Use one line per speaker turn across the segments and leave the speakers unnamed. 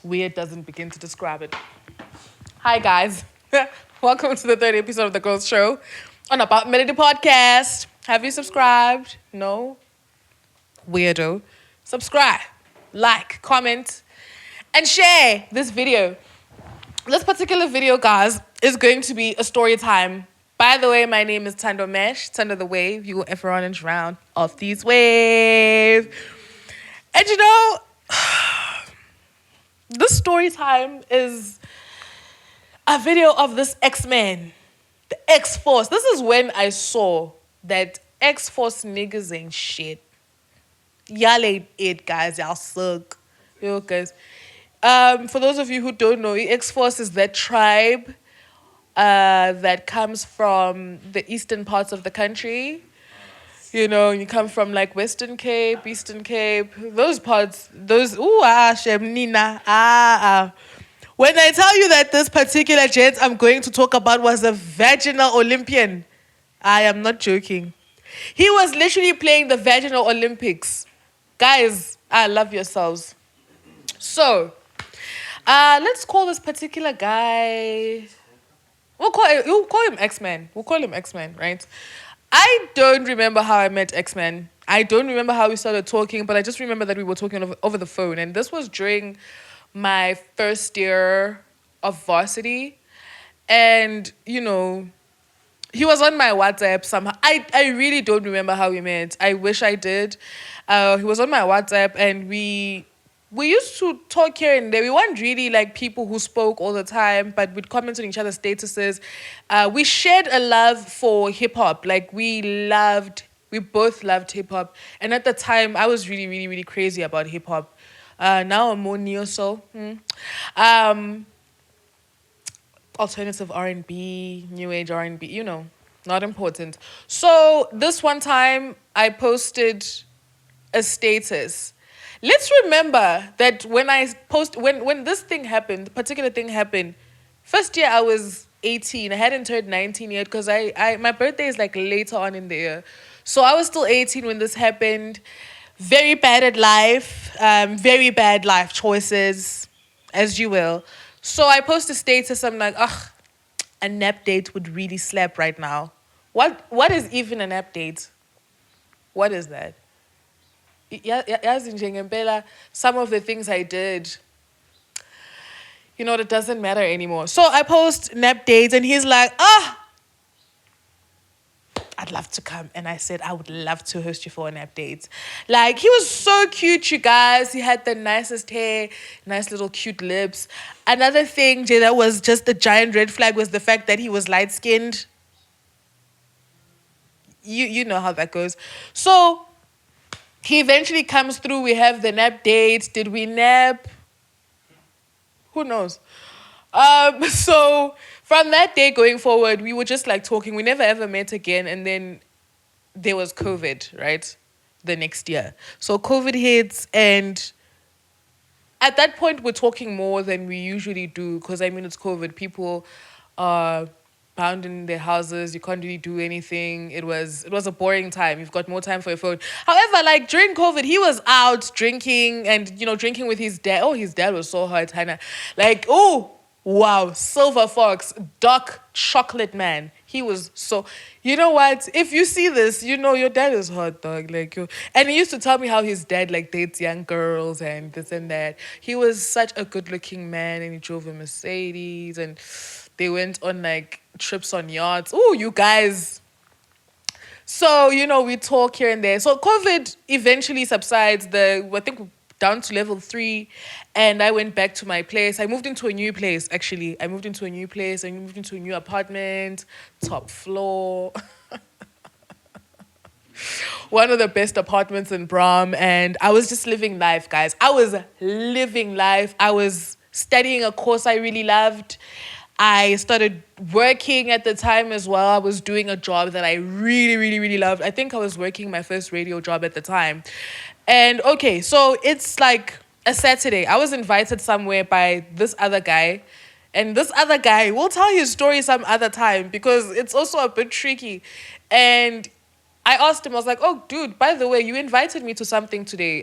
Weird doesn't begin to describe it. Hi, guys. Welcome to the third episode of The Girls Show on About Melody Podcast. Have you subscribed? No? Weirdo. Subscribe, like, comment, and share this video. This particular video, guys, is going to be a story time. By the way, my name is Thando Mash, Thando the Wave. You will ever run and drown off these waves. And you know, this story time is a video of this X-Men, the X-Force. This is when I saw that X-Force niggas ain't shit. Y'all ain't it, guys. Y'all suck. Yo, guys. For those of you who don't know, X-Force is that tribe that comes from the eastern parts of the country. You know, you come from like Western Cape, Eastern Cape, those parts, those, Shemnina, When I tell you that this particular gent I'm going to talk about was a vaginal Olympian, I am not joking. He was literally playing the vaginal Olympics. Guys, love yourselves. So, let's call this particular guy, we'll call him X-Men. We'll call him X-Men, right? I don't remember how I met X-Men. I don't remember how we started talking, but I just remember that we were talking over the phone. And this was during my first year of varsity. And, you know, he was on my WhatsApp somehow. I really don't remember how we met. I wish I did. He was on my WhatsApp and we used to talk here and there. We weren't really like people who spoke all the time, but we'd comment on each other's statuses. We shared a love for hip hop. Like we both loved hip hop. And at the time, I was really, really, really crazy about hip hop. Now I'm more neo soul. Alternative R&B, new age R&B, you know, not important. So this one time I posted a status. Let's remember that when this thing happened, the particular thing happened, first year I was 18. I hadn't turned 19 yet because my birthday is like later on in the year. So I was still 18 when this happened. Very bad at life, very bad life choices, as you will. So I posted a status, I'm like, a nap date would really slap right now. What is even a nap date? What is that? Some of the things I did, you know, that doesn't matter anymore. So I post nap dates and he's like, I'd love to come. And I said, I would love to host you for a nap date. Like, he was so cute, you guys. He had the nicest hair, nice little cute lips. Another thing, Jay, that was just a giant red flag was the fact that he was light-skinned. You know how that goes. So he eventually comes through. We have the nap date. Did we nap? Who knows? So from that day going forward, we were just like talking. We never ever met again. And then there was COVID, right? The next year. So COVID hits. And at that point, we're talking more than we usually do. Because, I mean, it's COVID. People are bound in their houses. You can't really do anything. It was a boring time. You've got more time for your phone. However, like during COVID, he was out drinking and, you know, drinking with his dad. Oh, his dad was so hot, Hannah. Like, oh, wow, Silver Fox, dark chocolate man. He was so, you know what? If you see this, you know your dad is hot, dog. Like, and he used to tell me how his dad like dates young girls and this and that. He was such a good-looking man, and he drove a Mercedes, and they went on like trips on yachts. Oh, you guys. So, you know, we talk here and there. So COVID eventually subsides. I think down to level 3, and I went back to my place. I moved into a new place, actually. I moved into a new apartment, top floor. One of the best apartments in Brom, and I was just living life, guys. I was living life. I was studying a course I really loved. I started working at the time as well. I was doing a job that I really, really, really loved. I think I was working my first radio job at the time. And okay, so it's like a Saturday. I was invited somewhere by this other guy. And this other guy, we'll tell his story some other time because it's also a bit tricky. And I asked him, I was like, oh, dude, by the way, you invited me to something today.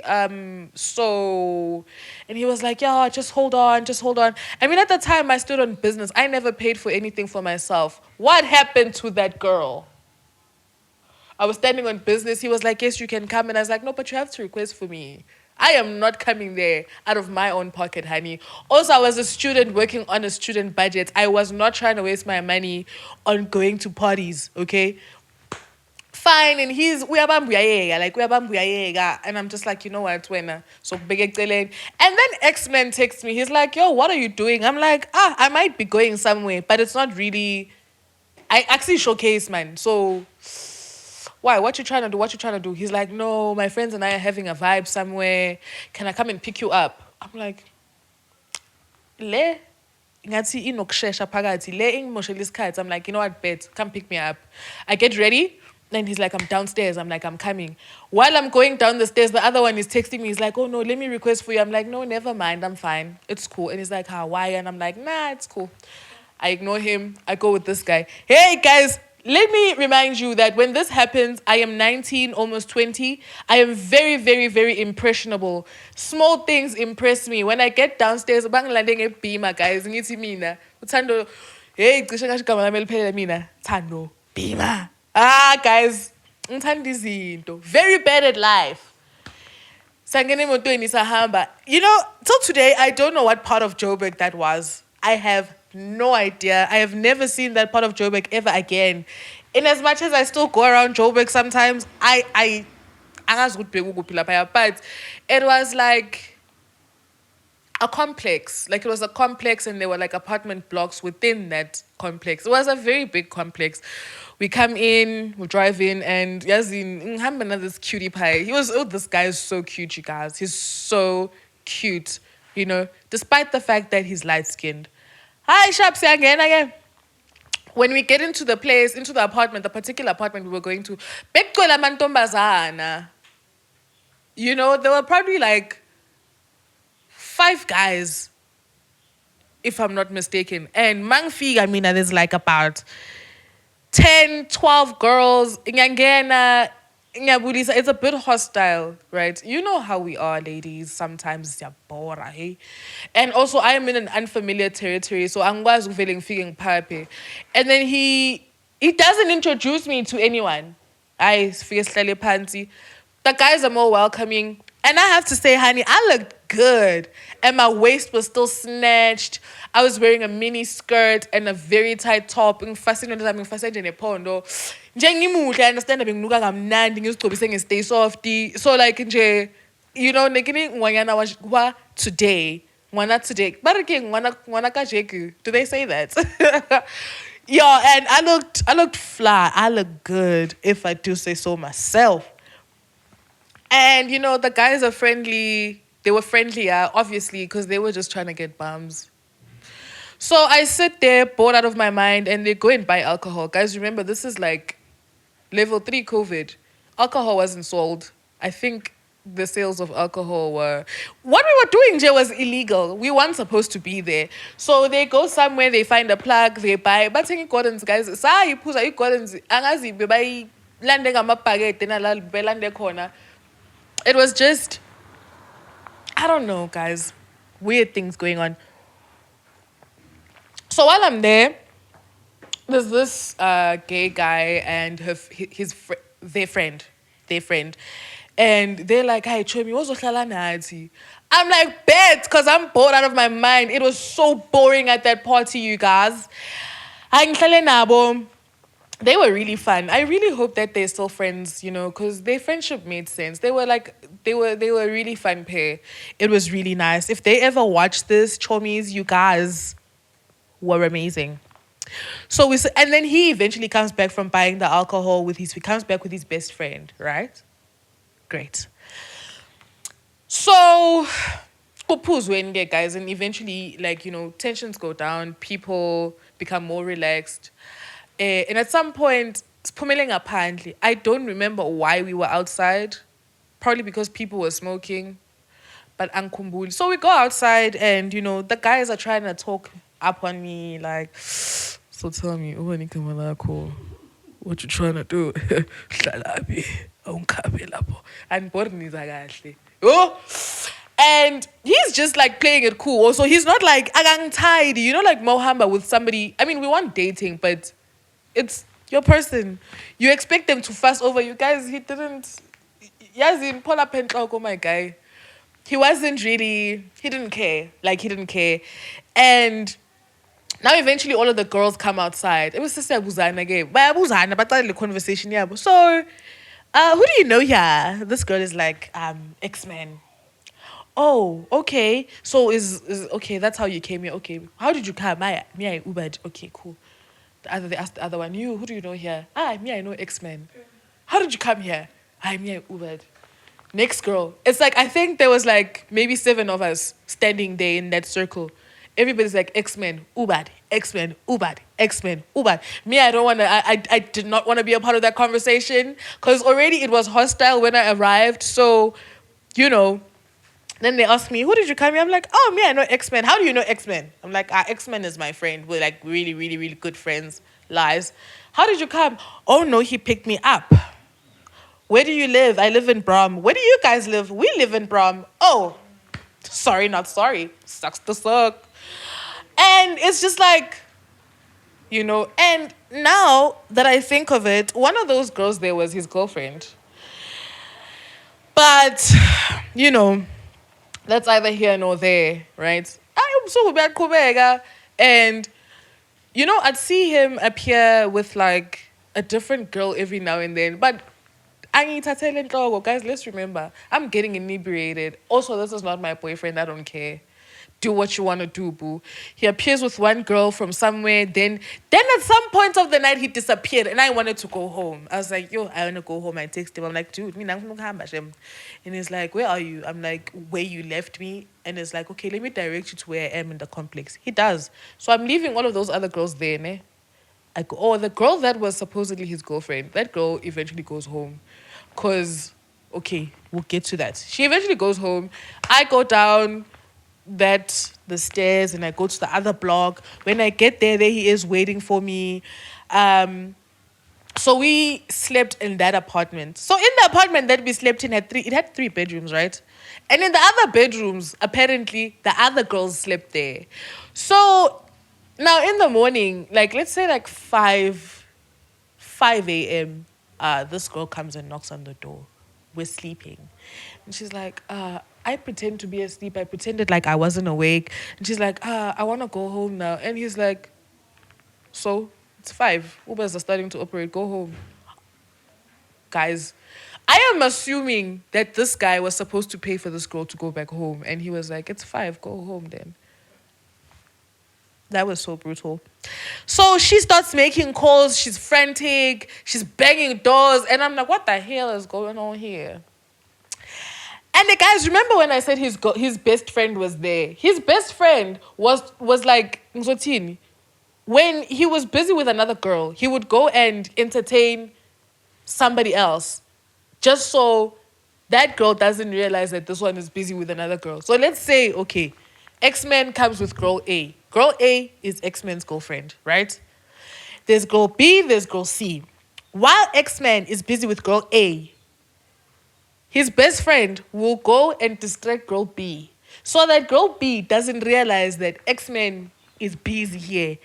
So, and he was like, yeah, just hold on, just hold on. I mean, at the time, I stood on business. I never paid for anything for myself. What happened to that girl? I was standing on business. He was like, yes, you can come. And I was like, no, but you have to request for me. I am not coming there out of my own pocket, honey. Also, I was a student working on a student budget. I was not trying to waste my money on going to parties, okay? Fine, and he's uyabambuyayeka, like uyabambuyayeka, and I'm just like, you know what, wena, so big and then X-Men texts me. He's like, yo, what are you doing? I'm like, I might be going somewhere, but it's not really. I actually showcase, man. So why? What you trying to do? What you trying to do? He's like, no, my friends and I are having a vibe somewhere. Can I come and pick you up? I'm like, le ngathi inokushesha phakathi le ingimoshela isikhathi. I'm like, you know what, bet, come pick me up. I get ready. Then he's like, I'm downstairs. I'm like, I'm coming. While I'm going down the stairs, the other one is texting me. He's like, oh no, let me request for you. I'm like, no, never mind. I'm fine. It's cool. And he's like, why? And I'm like, nah, it's cool. I ignore him. I go with this guy. Hey guys, let me remind you that when this happens, I am 19, almost 20. I am very, very, very impressionable. Small things impress me. When I get downstairs, bang landing a beamer, guys. Ngithi mina, Thando, hey, cishe ngasho igama lami eliphelele mina, Thando, beamer. Guys, ngithanda izinto. Very bad at life. Sangene emotweni sahamba. You know, till today, I don't know what part of Joburg that was. I have no idea. I have never seen that part of Joburg ever again. In as much as I still go around Joburg sometimes, I but it was like a complex. Like it was a complex and there were like apartment blocks within that complex. It was a very big complex. We come in, we drive in, and Yazin, this cutie pie. This guy is so cute, you guys. He's so cute, you know, despite the fact that he's light-skinned. Hi, Shaps, again. When we get into the place, into the apartment, the particular apartment we were going to, Bekkola mantombazana. You know, there were probably like 5 guys, if I'm not mistaken. And Mangfi, I mean, there's like about 10, 12 girls. Ingangena, it's a bit hostile, right? You know how we are, ladies. Sometimes you're bored, hey? And also, I am in an unfamiliar territory, so I'm feeling papi. And then he doesn't introduce me to anyone. I feel slightly panty. The guys are more welcoming. And I have to say, honey, I looked good. And my waist was still snatched. I was wearing a mini skirt and a very tight top. I understand stay softy. So like you know, today. Today. Do they say that? Yeah, and I looked fly. I looked good, if I do say so myself. And, you know, the guys are friendly. They were friendlier, obviously, because they were just trying to get bums. So I sit there, bored out of my mind, and they go and buy alcohol. Guys, remember, this is like level 3 COVID. Alcohol wasn't sold. I think the sales of alcohol were... What we were doing, Jay, was illegal. We weren't supposed to be there. So they go somewhere, they find a plug, they buy. But guys, it was just, I don't know, guys. Weird things going on. So while I'm there, there's this gay guy and their friend. And they're like, hey, Chomi, what's nathi? I'm like, bet, because I'm bored out of my mind. It was so boring at that party, you guys. They were really fun. I really hope that they're still friends, you know, because their friendship made sense. They were a really fun pair. It was really nice. If they ever watch this, Chomis, you guys were amazing. So and then he eventually comes back from buying the alcohol he comes back with his best friend, right? Great. So guys, and eventually, like, you know, tensions go down, people become more relaxed. And at some point, I don't remember why we were outside. Probably because people were smoking. But ankumbuli. So we go outside and, you know, the guys are trying to talk up on me. Like, so tell me, what you trying to do? Hlalapi, awungikhabe lapho. And Bornisa kahle. Oh, and he's just like playing it cool. Also, he's not like agang tidy. You know, like Mohamba with somebody. I mean, we want dating, but it's your person. You expect them to fuss over you guys. He didn't. Yazin, pull up and talk. Oh my guy. He wasn't really. He didn't care. Like he didn't care, and now eventually all of the girls come outside. It was just Buzana again. Bayabuzana, but the conversation, yeah. So, who do you know here? This girl is like, X-Men. Oh, okay. So is okay, that's how you came here. Okay. How did you come? I Ubered. Okay, cool. They asked the other one, you, who do you know here? Me, I know X-Men. How did you come here? Me, I Ubered. Next girl. It's like, I think there was like maybe 7 of us standing there in that circle. Everybody's like, X-Men, Ubad, X-Men, Ubad, X-Men, Ubad. Me, I don't want to, I did not want to be a part of that conversation because already it was hostile when I arrived. So, you know, then they asked me, who did you come here? I'm like, oh, me, I know X-Men. How do you know X-Men? I'm like, X-Men is my friend. We're like really, really, really good friends. Lies. How did you come? Oh, no, he picked me up. Where do you live? I live in Brom. Where do you guys live? We live in Brom. Oh, sorry, not sorry. Sucks to suck. And it's just like, you know, and now that I think of it, one of those girls there was his girlfriend. But, you know, that's either here nor there, right? I'm so bad, Kubega. And, you know, I'd see him appear with like a different girl every now and then. But guys, let's remember, I'm getting inebriated. Also, this is not my boyfriend. I don't care. Do what you want to do, boo. He appears with one girl from somewhere. Then at some point of the night, he disappeared. And I wanted to go home. I was like, yo, I want to go home. I text him. I'm like, dude, and he's like, where are you? I'm like, where you left me? And it's like, okay, let me direct you to where I am in the complex. He does. So I'm leaving all of those other girls there, ne? I go, oh, the girl that was supposedly his girlfriend, that girl eventually goes home. Because, okay, we'll get to that. She eventually goes home. I go down the stairs and I go to the other block. When I get there he is waiting for me. So we slept in that apartment. So in the apartment that we slept in, it had 3 bedrooms, right? And in the other bedrooms, apparently, the other girls slept there. So now in the morning, like let's say like 5 a.m., this girl comes and knocks on the door. We're sleeping. And she's like, I pretend to be asleep. I pretended like I wasn't awake. And she's like, I want to go home now. And he's like, so it's 5. Ubers are starting to operate. Go home. Guys, I am assuming that this guy was supposed to pay for this girl to go back home. And he was like, it's 5. Go home then. That was so brutal. So she starts making calls. She's frantic. She's banging doors. And I'm like, what the hell is going on here? And the guys, remember when I said his best friend was there? His best friend was like, Ngzotini, when he was busy with another girl, he would go and entertain somebody else just so that girl doesn't realize that this one is busy with another girl. So let's say, okay, X-Men comes with girl A. Girl A is X-Men's girlfriend, right? There's girl B, there's girl C. While X-Men is busy with girl A, his best friend will go and distract girl B so that girl B doesn't realize that X-Men is busy here.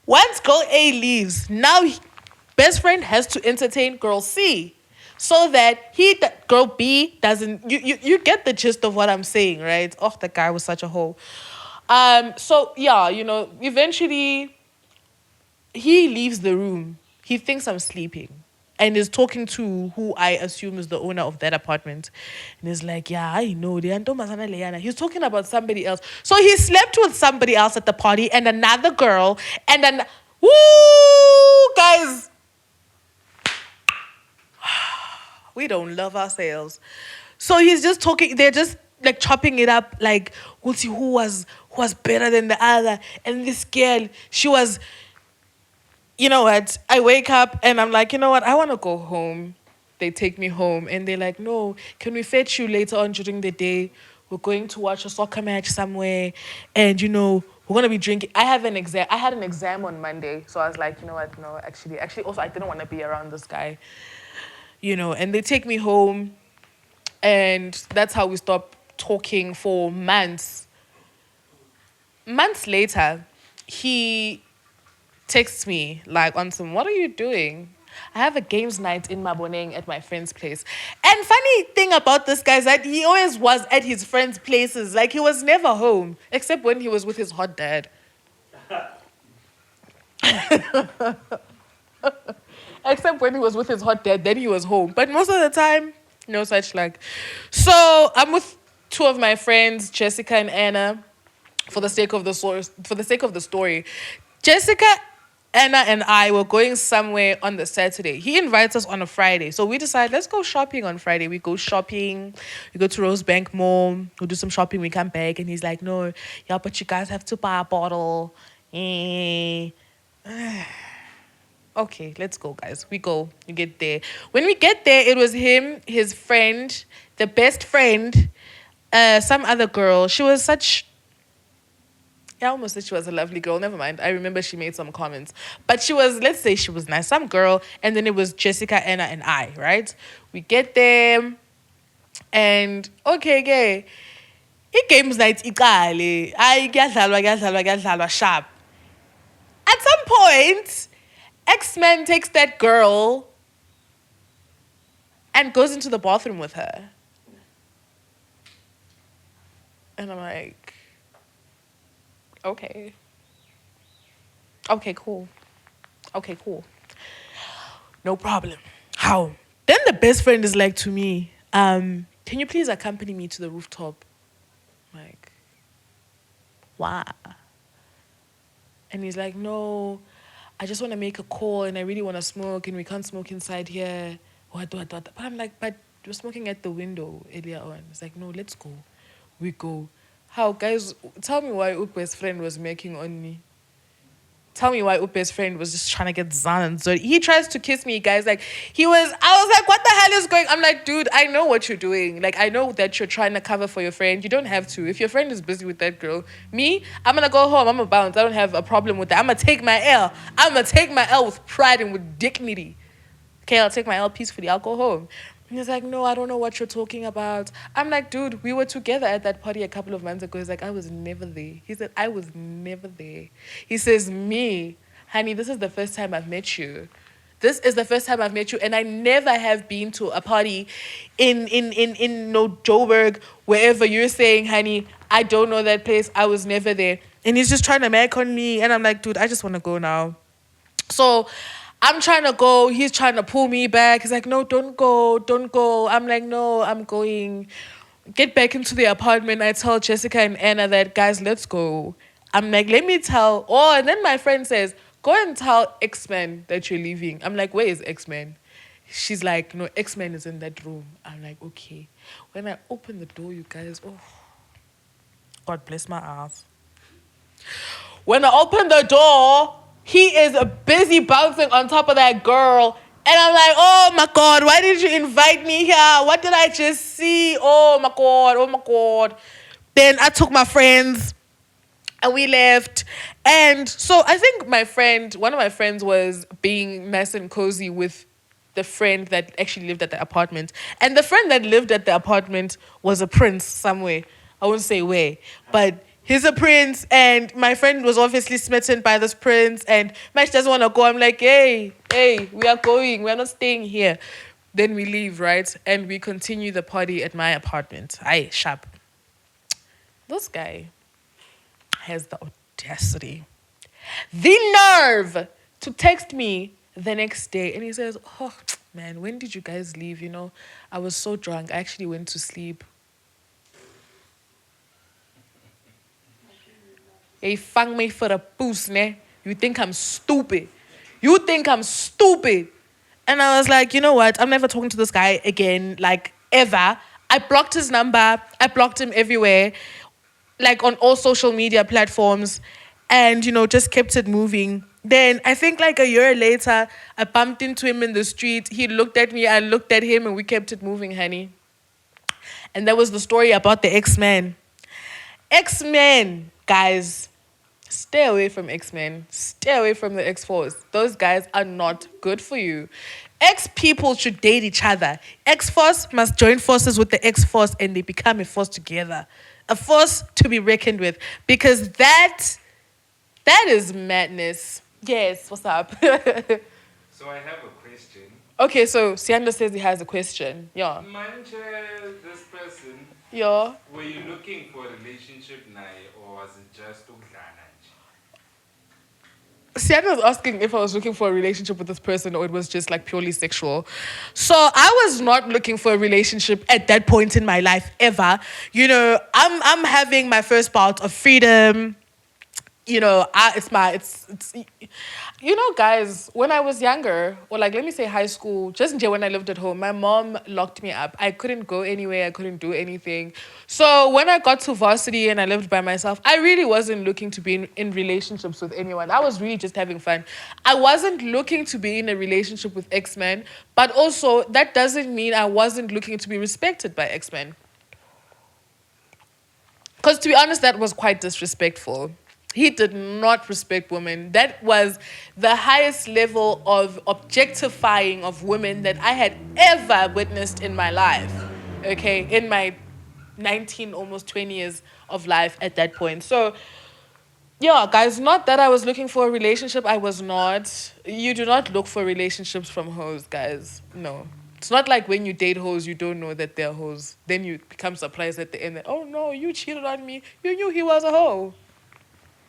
Once girl A leaves, now best friend has to entertain girl C so that girl B doesn't... You get the gist of what I'm saying, right? Oh, that guy was such a hoe. So, yeah, you know, eventually he leaves the room. He thinks I'm sleeping. And is talking to who I assume is the owner of that apartment. And he's like, yeah, I know. He's talking about somebody else. So he slept with somebody else at the party and another girl. And then, woo, guys. We don't love ourselves. So he's just talking. They're just like chopping it up. Like, we'll see who was better than the other. And this girl, she was... You know what? I wake up and I'm like, you know what? I want to go home. They take me home and they're like, no, can we fetch you later on during the day? We're going to watch a soccer match somewhere and, you know, We're gonna be drinking. I have an exam. I had an exam on Monday, so I was like, you know what? No, actually, also, I didn't want to be around this guy, And they take me home, and that's how we stopped talking for months. Months later, he texts me like on some, what are you doing? I have a games night in Maboneng at my friend's place. And funny thing about this guy is that he always was at his friends' places. Like he was never home, except when he was with his hot dad. Except when he was with his hot dad, then he was home. But most of the time, no such luck. So I'm with two of my friends, Jessica and Anna, for the sake of the story. Jessica, Anna, and I were going somewhere on the Saturday. He invites us on a Friday. So we decide, let's go shopping on Friday. We go shopping. We go to Rosebank Mall. We'll do some shopping. We come back. And he's like, no, yeah, but you guys have to buy a bottle. Okay, let's go, guys. We go. We get there. When we get there, it was him, his friend, the best friend, some other girl. She was such... I almost said she was a lovely girl. Never mind. I remember she made some comments. But she was, let's say she was nice. Some girl. And then it was Jessica, Anna, and I, right? We get there. And, okay, gay. It games night, ikale. I get sharp. At some point, X-Men takes that girl and goes into the bathroom with her. And I'm like... Okay, cool. No problem. How? Then the best friend is like to me, can you please accompany me to the rooftop? I'm like, why? And he's like, no, I just want to make a call and I really want to smoke and we can't smoke inside here. What? But I'm like, but you're smoking at the window earlier on. It's like, no, let's go. We go. How, guys, tell me why Upe's friend was making on me. Tell me why Upe's friend was just trying to get Zan. So he tries to kiss me, guys. I was like, what the hell is going on? I'm like, dude, I know what you're doing. Like, I know that you're trying to cover for your friend. You don't have to. If your friend is busy with that girl, me, I'm going to go home. I'm going to bounce. I don't have a problem with that. I'm going to take my L. I'm going to take my L with pride and with dignity. Okay, I'll take my L peacefully. I'll go home. And he's like, no, I don't know what you're talking about. I'm like, dude, we were together at that party a couple of months ago. He's like, I was never there. He said, I was never there. He says, me, honey, this is the first time I've met you. This is the first time I've met you. And I never have been to a party in Joburg, wherever you're saying, honey, I don't know that place. I was never there. And he's just trying to make on me. And I'm like, dude, I just want to go now. So I'm trying to go. He's trying to pull me back. He's like, no, don't go. I'm like, no, I'm going. Get back into the apartment. I tell Jessica and Anna that, guys, let's go. I'm like, let me tell. Oh, and then my friend says, go and tell X-Men that you're leaving. I'm like, where is X-Men? She's like, no, X-Men is in that room. I'm like, okay. When I open the door, you guys, oh, God bless my ass. When I open the door, he is busy bouncing on top of that girl. And I'm like, oh my God, why did you invite me here? What did I just see? Oh my God. Then I took my friends and we left. And so I think one of my friends was being nice and cozy with the friend that actually lived at the apartment. And the friend that lived at the apartment was a prince somewhere. I won't say where, but he's a prince, and my friend was obviously smitten by this prince, and Mash doesn't want to go. I'm like, hey, we are going. We're not staying here. Then we leave, right? And we continue the party at my apartment. Aye, sharp. This guy has the audacity, the nerve to text me the next day. And he says, oh, man, when did you guys leave? I was so drunk. I actually went to sleep. Hey, fang me for a poos, ne? You think I'm stupid. And I was like, you know what? I'm never talking to this guy again, like, ever. I blocked his number. I blocked him everywhere, like, on all social media platforms. And, just kept it moving. Then, I think, like, a year later, I bumped into him in the street. He looked at me. I looked at him. And we kept it moving, honey. And that was the story about the X-Men. X-Men, guys. Stay away from X-Men. Stay away from the X-Force. Those guys are not good for you. X-people should date each other. X-Force must join forces with the X-Force and they become a force together. A force to be reckoned with. Because that is madness. Yes, what's up?
So I have a question.
Okay, so Sianda says he has a question. Yeah.
Manje, this person,
Yeah.
were you looking for a relationship now or was it just ukudlala nje?
Sienna was asking if I was looking for a relationship with this person or it was just like purely sexual. So I was not looking for a relationship at that point in my life ever. You know, I'm having my first bout of freedom. You know, you know, guys, when I was younger, or like, let me say high school, just when I lived at home, my mom locked me up. I couldn't go anywhere. I couldn't do anything. So when I got to varsity and I lived by myself, I really wasn't looking to be in relationships with anyone. I was really just having fun. I wasn't looking to be in a relationship with X-Men, but also that doesn't mean I wasn't looking to be respected by X-Men. Because to be honest, that was quite disrespectful. He did not respect women. That was the highest level of objectifying of women that I had ever witnessed in my life. Okay, in my 19, almost 20 years of life at that point. So, yeah, guys, not that I was looking for a relationship. I was not. You do not look for relationships from hoes, guys. No. It's not like when you date hoes, you don't know that they're hoes. Then you become surprised at the end that, oh no, you cheated on me. You knew he was a hoe.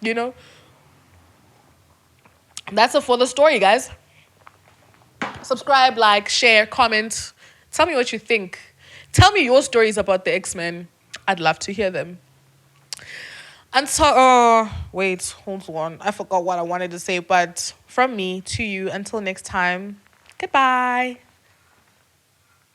You know? That's it for the story, guys. Subscribe, like, share, comment. Tell me what you think. Tell me your stories about the X-Men. I'd love to hear them. And so, wait, hold on. I forgot what I wanted to say, but from me to you, until next time, goodbye.